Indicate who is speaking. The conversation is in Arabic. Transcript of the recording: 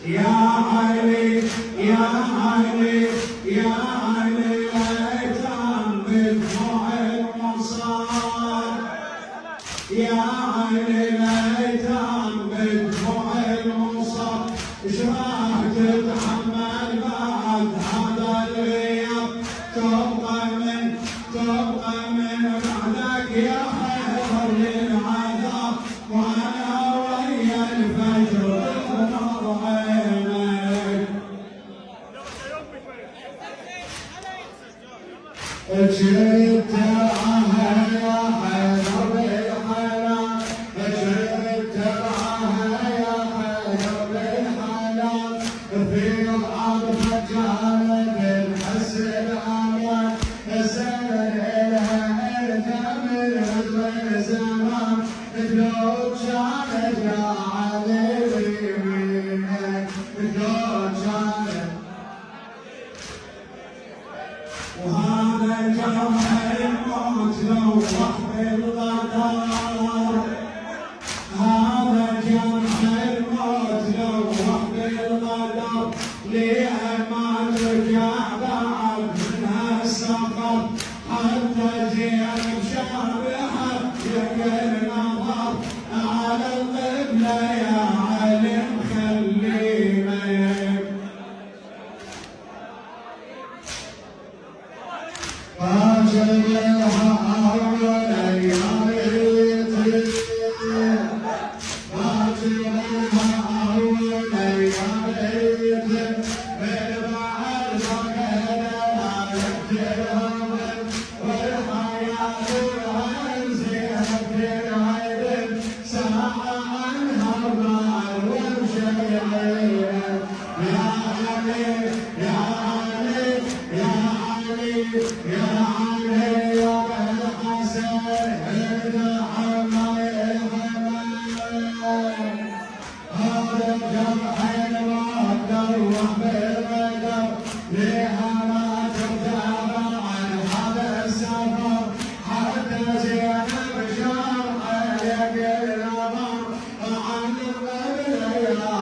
Speaker 1: يا علي يا علي يا علي الايتام بدموع المصاب، يا علي الايتام بدموع المصاب، ايش راح تتحمل بعد هذا الغياب؟ تبقى من بعدك يا حيدر للعذاب، وانا ويا الفجر جئت معها يا حيدر بالحنان، جئت معها يا حيدر بالحنان، في الأرض جانب الحس الأمان، سنن إلها إلها من عذر زمان، لو كانت يا علي بيمينك، لو كانت وهذا جرح الموت لوح بالغدار، هذا جرح الموت لوح بالغدار، ليه ما رجع بعد من هالسفر؟ حتى زينب شابها يقل نظر على القبلة يا علي مخلينا فاجرها أول أيامي، فاجرها أول أيامي، من بعد فقدنا يكترهم، والحياة الهزيمة تنعدم، ساعة عنها الرعد ومشيعين، يا علي يا علي يا علي يا علي يا الحسن ارجع عمي الحمام، هذا الجرح الموت دوح